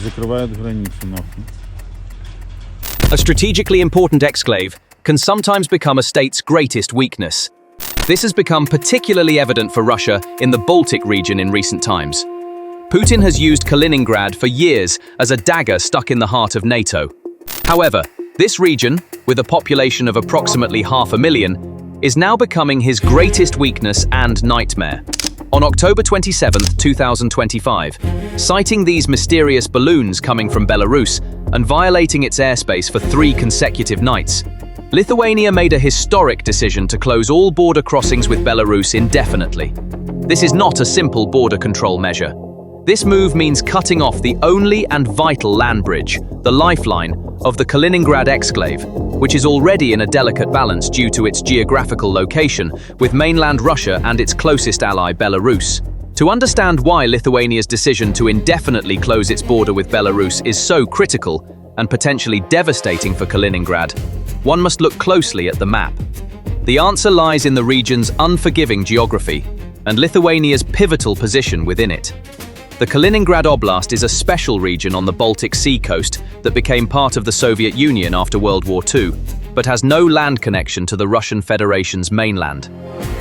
закрывают границу нахуй. A strategically important exclave can sometimes become a state's greatest weakness. This has become particularly evident for Russia in the Baltic region in recent times. Putin has used Kaliningrad for years as a dagger stuck in the heart of NATO. However, this region, with a population of approximately 500,000, is now becoming his greatest weakness and nightmare. On October 27, 2025, citing these mysterious balloons coming from Belarus and violating its airspace for 3 consecutive nights, Lithuania made a historic decision to close all border crossings with Belarus indefinitely. This is not a simple border control measure. This move means cutting off the only and vital land bridge, the lifeline, of the Kaliningrad exclave, which is already in a delicate balance due to its geographical location with mainland Russia and its closest ally Belarus. To understand why Lithuania's decision to indefinitely close its border with Belarus is so critical and potentially devastating for Kaliningrad, one must look closely at the map. The answer lies in the region's unforgiving geography and Lithuania's pivotal position within it. The Kaliningrad Oblast is a special region on the Baltic Sea coast that became part of the Soviet Union after World War II, but has no land connection to the Russian Federation's mainland.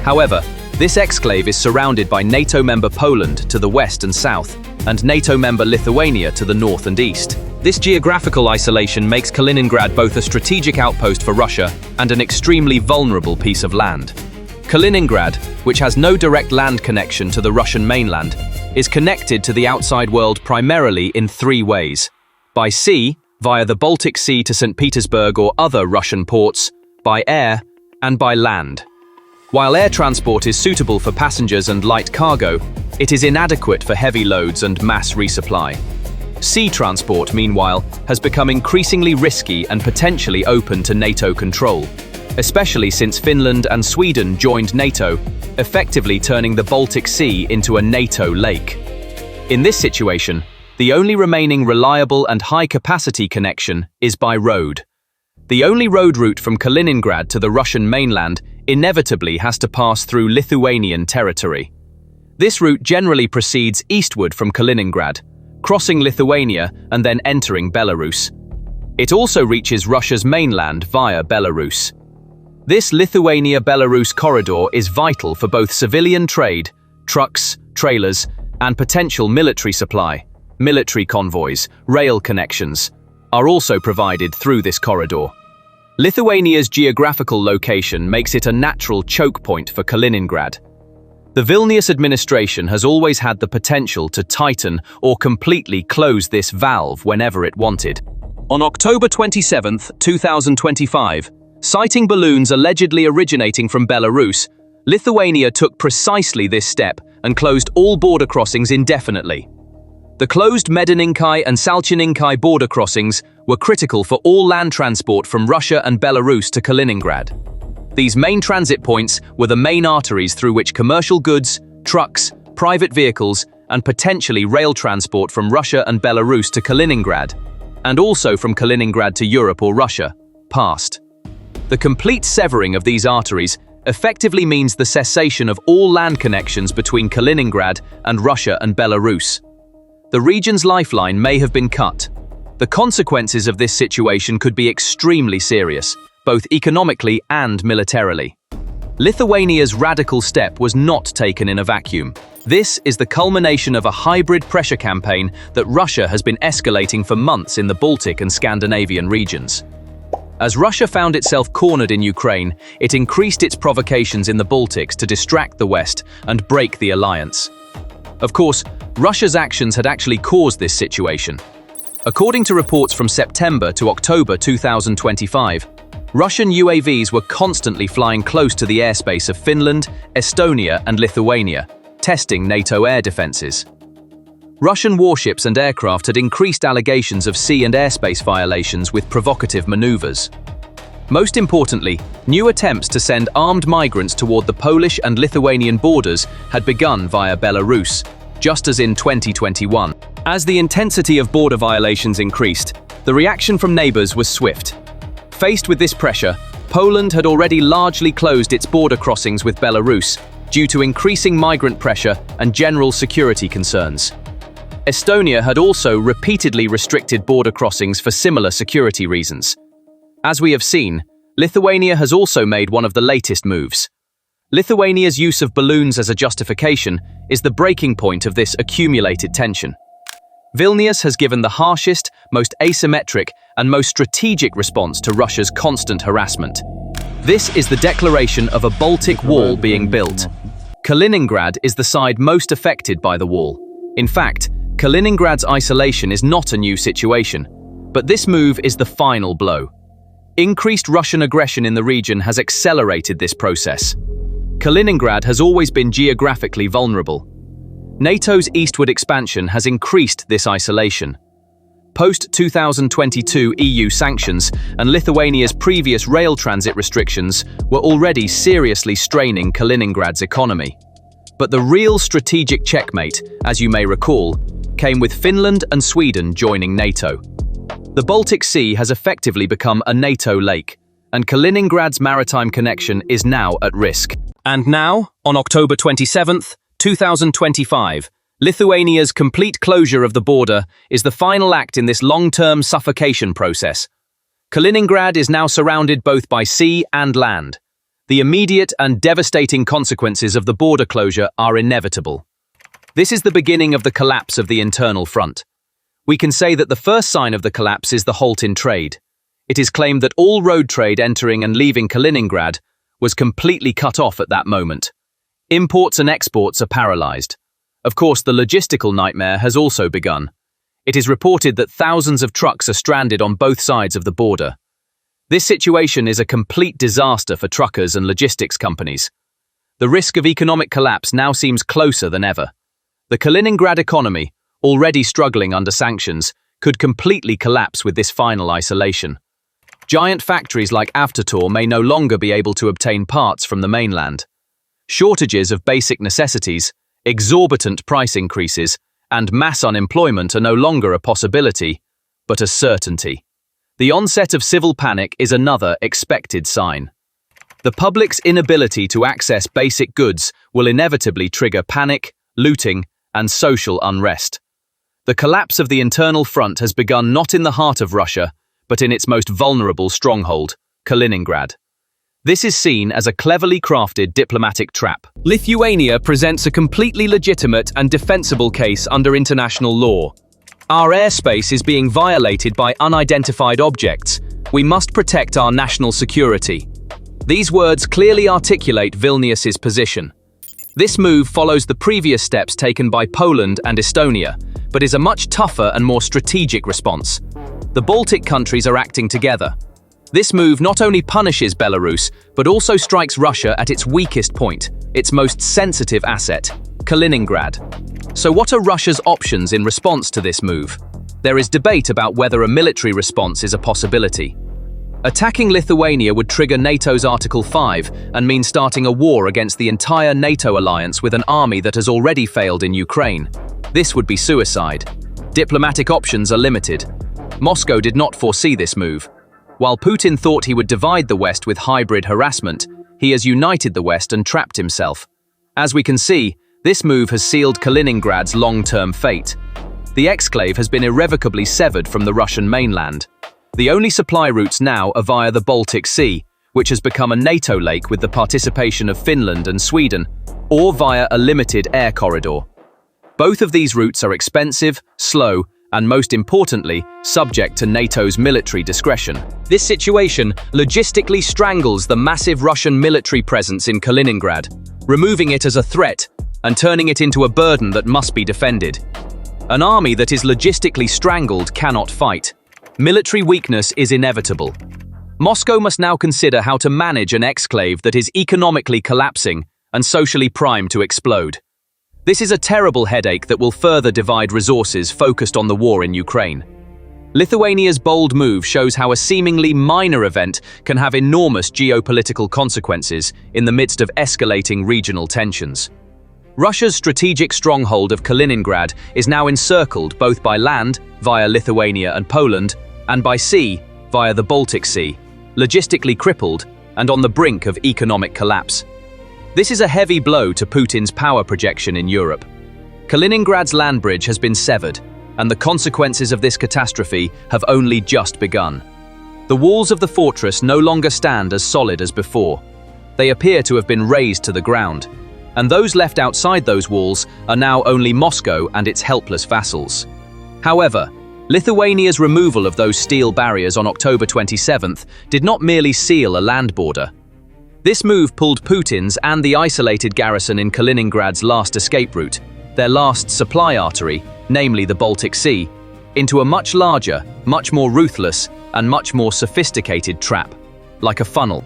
However, this exclave is surrounded by NATO member Poland to the west and south, and NATO member Lithuania to the north and east. This geographical isolation makes Kaliningrad both a strategic outpost for Russia and an extremely vulnerable piece of land. Kaliningrad, which has no direct land connection to the Russian mainland, is connected to the outside world primarily in 3 ways: by sea, via the Baltic Sea to St. Petersburg or other Russian ports, by air, and by land. While air transport is suitable for passengers and light cargo, it is inadequate for heavy loads and mass resupply. Sea transport, meanwhile, has become increasingly risky and potentially open to NATO control, especially since Finland and Sweden joined NATO, effectively turning the Baltic Sea into a NATO lake. In this situation, the only remaining reliable and high-capacity connection is by road. The only road route from Kaliningrad to the Russian mainland inevitably has to pass through Lithuanian territory. This route generally proceeds eastward from Kaliningrad, crossing Lithuania and then entering Belarus. It also reaches Russia's mainland via Belarus. This Lithuania-Belarus corridor is vital for both civilian trade, trucks, trailers, and potential military supply. Military convoys, rail connections, are also provided through this corridor. Lithuania's geographical location makes it a natural choke point for Kaliningrad. The Vilnius administration has always had the potential to tighten or completely close this valve whenever it wanted. On October 27, 2025, citing balloons allegedly originating from Belarus, Lithuania took precisely this step and closed all border crossings indefinitely. The closed Medininkai and Šalčininkai border crossings were critical for all land transport from Russia and Belarus to Kaliningrad. These main transit points were the main arteries through which commercial goods, trucks, private vehicles, and potentially rail transport from Russia and Belarus to Kaliningrad, and also from Kaliningrad to Europe or Russia, passed. The complete severing of these arteries effectively means the cessation of all land connections between Kaliningrad and Russia and Belarus. The region's lifeline may have been cut. The consequences of this situation could be extremely serious, both economically and militarily. Lithuania's radical step was not taken in a vacuum. This is the culmination of a hybrid pressure campaign that Russia has been escalating for months in the Baltic and Scandinavian regions. As Russia found itself cornered in Ukraine, it increased its provocations in the Baltics to distract the West and break the alliance. Of course, Russia's actions had actually caused this situation. According to reports from September to October 2025, Russian UAVs were constantly flying close to the airspace of Finland, Estonia, and Lithuania, testing NATO air defenses. Russian warships and aircraft had increased allegations of sea and airspace violations with provocative maneuvers. Most importantly, new attempts to send armed migrants toward the Polish and Lithuanian borders had begun via Belarus, just as in 2021. As the intensity of border violations increased, the reaction from neighbors was swift. Faced with this pressure, Poland had already largely closed its border crossings with Belarus due to increasing migrant pressure and general security concerns. Estonia had also repeatedly restricted border crossings for similar security reasons. As we have seen, Lithuania has also made one of the latest moves. Lithuania's use of balloons as a justification is the breaking point of this accumulated tension. Vilnius has given the harshest, most asymmetric, and most strategic response to Russia's constant harassment. This is the declaration of a Baltic wall being built. Kaliningrad is the side most affected by the wall. In fact, Kaliningrad's isolation is not a new situation, but this move is the final blow. Increased Russian aggression in the region has accelerated this process. Kaliningrad has always been geographically vulnerable. NATO's eastward expansion has increased this isolation. Post-2022 EU sanctions and Lithuania's previous rail transit restrictions were already seriously straining Kaliningrad's economy. But the real strategic checkmate, as you may recall, came with Finland and Sweden joining NATO. The Baltic Sea has effectively become a NATO lake, and Kaliningrad's maritime connection is now at risk. And now, on October 27, 2025, Lithuania's complete closure of the border is the final act in this long-term suffocation process. Kaliningrad is now surrounded both by sea and land. The immediate and devastating consequences of the border closure are inevitable. This is the beginning of the collapse of the internal front. We can say that the first sign of the collapse is the halt in trade. It is claimed that all road trade entering and leaving Kaliningrad was completely cut off at that moment. Imports and exports are paralyzed. Of course, the logistical nightmare has also begun. It is reported that thousands of trucks are stranded on both sides of the border. This situation is a complete disaster for truckers and logistics companies. The risk of economic collapse now seems closer than ever. The Kaliningrad economy, already struggling under sanctions, could completely collapse with this final isolation. Giant factories like Avtotor may no longer be able to obtain parts from the mainland. Shortages of basic necessities, exorbitant price increases, and mass unemployment are no longer a possibility, but a certainty. The onset of civil panic is another expected sign. The public's inability to access basic goods will inevitably trigger panic, looting, and social unrest. The collapse of the internal front has begun not in the heart of Russia, but in its most vulnerable stronghold, Kaliningrad. This is seen as a cleverly crafted diplomatic trap. Lithuania presents a completely legitimate and defensible case under international law. Our airspace is being violated by unidentified objects. We must protect our national security. These words clearly articulate Vilnius's position. This move follows the previous steps taken by Poland and Estonia, but is a much tougher and more strategic response. The Baltic countries are acting together. This move not only punishes Belarus, but also strikes Russia at its weakest point, its most sensitive asset, Kaliningrad. So what are Russia's options in response to this move? There is debate about whether a military response is a possibility. Attacking Lithuania would trigger NATO's Article 5 and mean starting a war against the entire NATO alliance with an army that has already failed in Ukraine. This would be suicide. Diplomatic options are limited. Moscow did not foresee this move. While Putin thought he would divide the West with hybrid harassment, he has united the West and trapped himself. As we can see, this move has sealed Kaliningrad's long-term fate. The exclave has been irrevocably severed from the Russian mainland. The only supply routes now are via the Baltic Sea, which has become a NATO lake with the participation of Finland and Sweden, or via a limited air corridor. Both of these routes are expensive, slow, and most importantly, subject to NATO's military discretion. This situation logistically strangles the massive Russian military presence in Kaliningrad, removing it as a threat and turning it into a burden that must be defended. An army that is logistically strangled cannot fight. Military weakness is inevitable. Moscow must now consider how to manage an exclave that is economically collapsing and socially primed to explode. This is a terrible headache that will further divide resources focused on the war in Ukraine. Lithuania's bold move shows how a seemingly minor event can have enormous geopolitical consequences in the midst of escalating regional tensions. Russia's strategic stronghold of Kaliningrad is now encircled both by land, via Lithuania and Poland, and by sea, via the Baltic Sea, logistically crippled and on the brink of economic collapse. This is a heavy blow to Putin's power projection in Europe. Kaliningrad's land bridge has been severed, and the consequences of this catastrophe have only just begun. The walls of the fortress no longer stand as solid as before. They appear to have been razed to the ground, and those left outside those walls are now only Moscow and its helpless vassals. However, Lithuania's removal of those steel barriers on October 27th did not merely seal a land border. This move pulled Putin's and the isolated garrison in Kaliningrad's last escape route, their last supply artery, namely the Baltic Sea, into a much larger, much more ruthless, and much more sophisticated trap, like a funnel.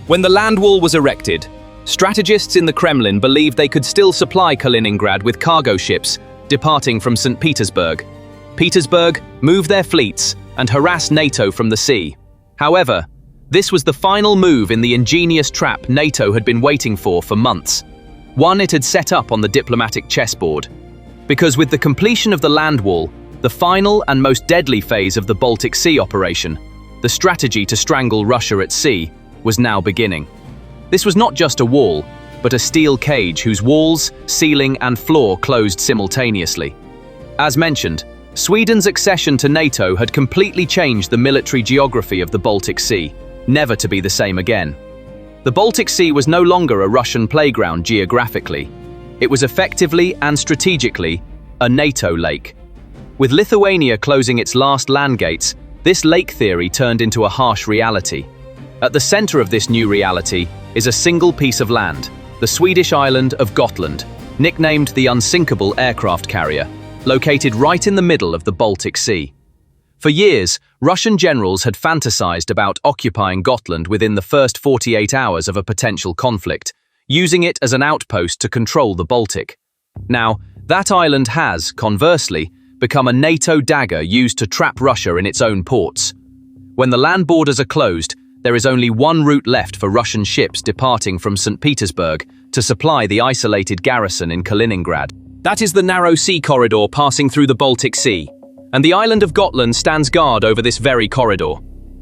When the land wall was erected, strategists in the Kremlin believed they could still supply Kaliningrad with cargo ships departing from St. Petersburg, move their fleets, and harass NATO from the sea. However, this was the final move in the ingenious trap NATO had been waiting for months, one it had set up on the diplomatic chessboard. Because with the completion of the land wall, the final and most deadly phase of the Baltic Sea operation, the strategy to strangle Russia at sea, was now beginning. This was not just a wall, but a steel cage whose walls, ceiling, and floor closed simultaneously. As mentioned, Sweden's accession to NATO had completely changed the military geography of the Baltic Sea, never to be the same again. The Baltic Sea was no longer a Russian playground geographically. It was effectively and strategically a NATO lake. With Lithuania closing its last land gates, this lake theory turned into a harsh reality. At the center of this new reality is a single piece of land, the Swedish island of Gotland, nicknamed the unsinkable aircraft carrier, located right in the middle of the Baltic Sea. For years, Russian generals had fantasized about occupying Gotland within the first 48 hours of a potential conflict, using it as an outpost to control the Baltic. Now, that island has, conversely, become a NATO dagger used to trap Russia in its own ports. When the land borders are closed, there is only one route left for Russian ships departing from St. Petersburg to supply the isolated garrison in Kaliningrad. That is the narrow sea corridor passing through the Baltic Sea, and the island of Gotland stands guard over this very corridor.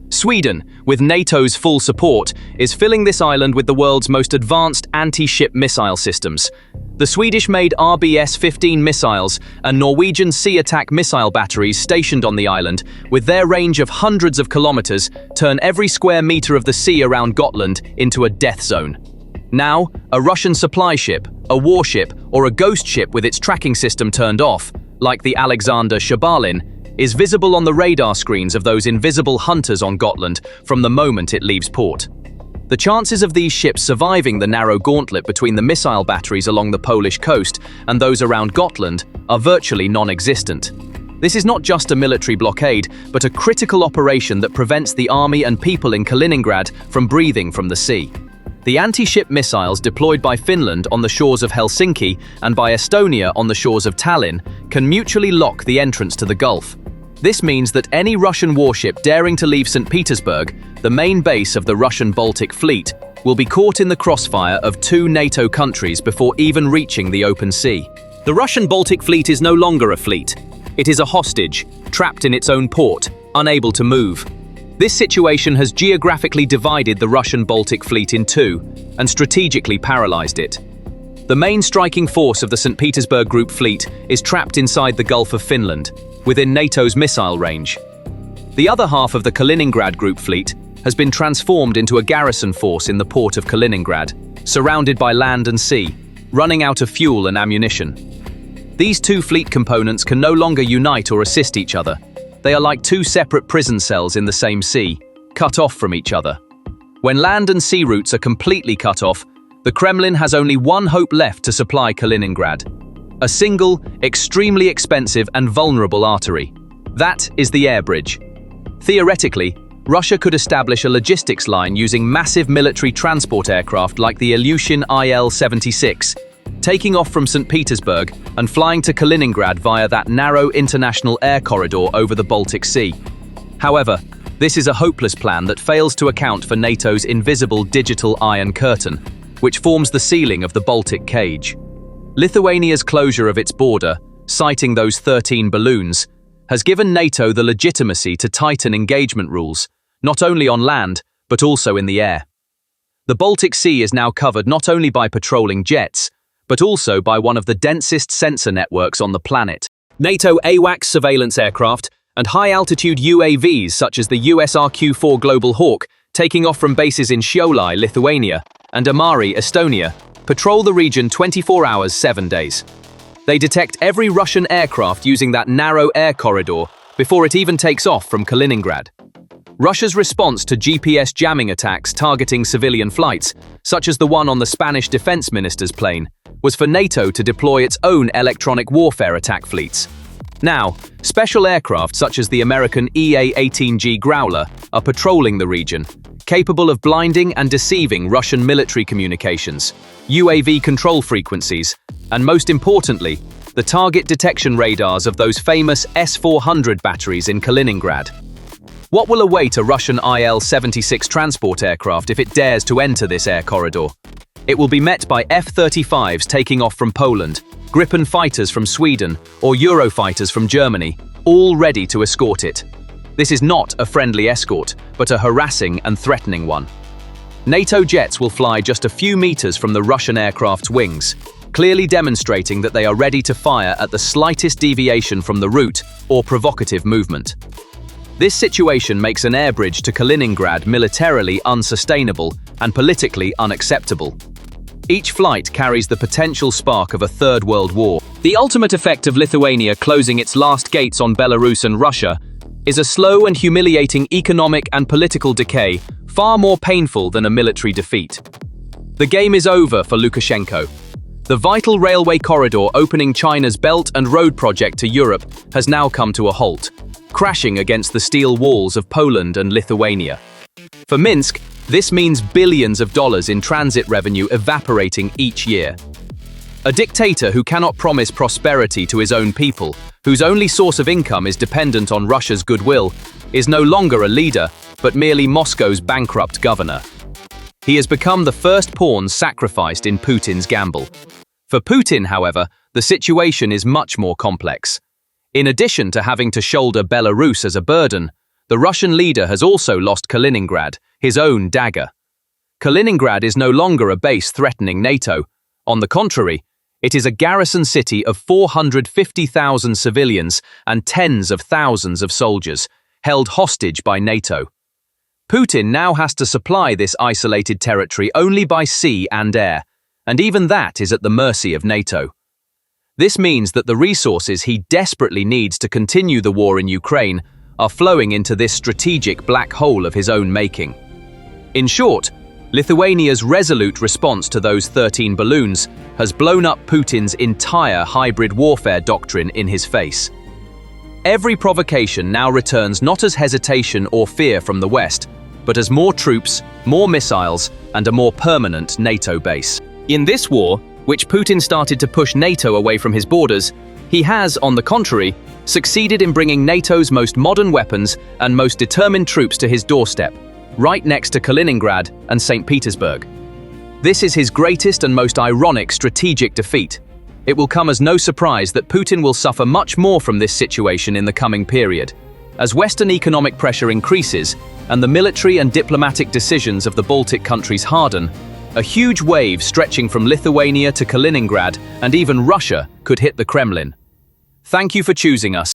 Sweden, with NATO's full support, is filling this island with the world's most advanced anti-ship missile systems. The Swedish-made RBS-15 missiles and Norwegian Sea Attack missile batteries stationed on the island, with their range of hundreds of kilometers, turn every square meter of the sea around Gotland into a death zone. Now, a Russian supply ship, a warship, or a ghost ship with its tracking system turned off, like the Alexander Shabalin, is visible on the radar screens of those invisible hunters on Gotland from the moment it leaves port. The chances of these ships surviving the narrow gauntlet between the missile batteries along the Polish coast and those around Gotland are virtually non-existent. This is not just a military blockade, but a critical operation that prevents the army and people in Kaliningrad from breathing from the sea. The anti-ship missiles deployed by Finland on the shores of Helsinki and by Estonia on the shores of Tallinn can mutually lock the entrance to the Gulf. This means that any Russian warship daring to leave St. Petersburg, the main base of the Russian Baltic Fleet, will be caught in the crossfire of two NATO countries before even reaching the open sea. The Russian Baltic Fleet is no longer a fleet. It is a hostage, trapped in its own port, unable to move. This situation has geographically divided the Russian Baltic Fleet in two and strategically paralyzed it. The main striking force of the St. Petersburg Group fleet is trapped inside the Gulf of Finland, within NATO's missile range. The other half of the Kaliningrad Group fleet has been transformed into a garrison force in the port of Kaliningrad, surrounded by land and sea, running out of fuel and ammunition. These two fleet components can no longer unite or assist each other. They are like two separate prison cells in the same sea, cut off from each other. When land and sea routes are completely cut off, the Kremlin has only one hope left to supply Kaliningrad: a single, extremely expensive and vulnerable artery. That is the air bridge. Theoretically, Russia could establish a logistics line using massive military transport aircraft like the Ilyushin IL-76, taking off from St. Petersburg and flying to Kaliningrad via that narrow international air corridor over the Baltic Sea. However, this is a hopeless plan that fails to account for NATO's invisible digital iron curtain, which forms the ceiling of the Baltic cage. Lithuania's closure of its border, citing those 13 balloons, has given NATO the legitimacy to tighten engagement rules, not only on land, but also in the air. The Baltic Sea is now covered not only by patrolling jets, but also by one of the densest sensor networks on the planet. NATO AWACS surveillance aircraft and high-altitude UAVs such as the US RQ-4 Global Hawk, taking off from bases in Šiauliai, Lithuania, and Amari, Estonia, patrol the region 24 hours, 7 days. They detect every Russian aircraft using that narrow air corridor before it even takes off from Kaliningrad. Russia's response to GPS jamming attacks targeting civilian flights, such as the one on the Spanish defense minister's plane, was for NATO to deploy its own electronic warfare attack fleets. Now, special aircraft such as the American EA-18G Growler are patrolling the region, capable of blinding and deceiving Russian military communications, UAV control frequencies, and most importantly, the target detection radars of those famous S-400 batteries in Kaliningrad. What will await a Russian Il-76 transport aircraft if it dares to enter this air corridor? It will be met by F-35s taking off from Poland, Gripen fighters from Sweden, or Eurofighters from Germany, all ready to escort it. This is not a friendly escort, but a harassing and threatening one. NATO jets will fly just a few meters from the Russian aircraft's wings, clearly demonstrating that they are ready to fire at the slightest deviation from the route or provocative movement. This situation makes an air bridge to Kaliningrad militarily unsustainable and politically unacceptable. Each flight carries the potential spark of a third world war. The ultimate effect of Lithuania closing its last gates on Belarus and Russia is a slow and humiliating economic and political decay, far more painful than a military defeat. The game is over for Lukashenko. The vital railway corridor opening China's Belt and Road project to Europe has now come to a halt, crashing against the steel walls of Poland and Lithuania. For Minsk, this means billions of dollars in transit revenue evaporating each year. A dictator who cannot promise prosperity to his own people, whose only source of income is dependent on Russia's goodwill, is no longer a leader, but merely Moscow's bankrupt governor. He has become the first pawn sacrificed in Putin's gamble. For Putin, however, the situation is much more complex. In addition to having to shoulder Belarus as a burden, the Russian leader has also lost Kaliningrad, his own dagger. Kaliningrad is no longer a base threatening NATO. On the contrary, it is a garrison city of 450,000 civilians and tens of thousands of soldiers, held hostage by NATO. Putin now has to supply this isolated territory only by sea and air, and even that is at the mercy of NATO. This means that the resources he desperately needs to continue the war in Ukraine are flowing into this strategic black hole of his own making. In short, Lithuania's resolute response to those 13 balloons has blown up Putin's entire hybrid warfare doctrine in his face. Every provocation now returns not as hesitation or fear from the West, but as more troops, more missiles, and a more permanent NATO base. In this war, which Putin started to push NATO away from his borders, he has, on the contrary, succeeded in bringing NATO's most modern weapons and most determined troops to his doorstep, right next to Kaliningrad and St. Petersburg. This is his greatest and most ironic strategic defeat. It will come as no surprise that Putin will suffer much more from this situation in the coming period. As Western economic pressure increases and the military and diplomatic decisions of the Baltic countries harden, a huge wave stretching from Lithuania to Kaliningrad and even Russia could hit the Kremlin. Thank you for choosing us.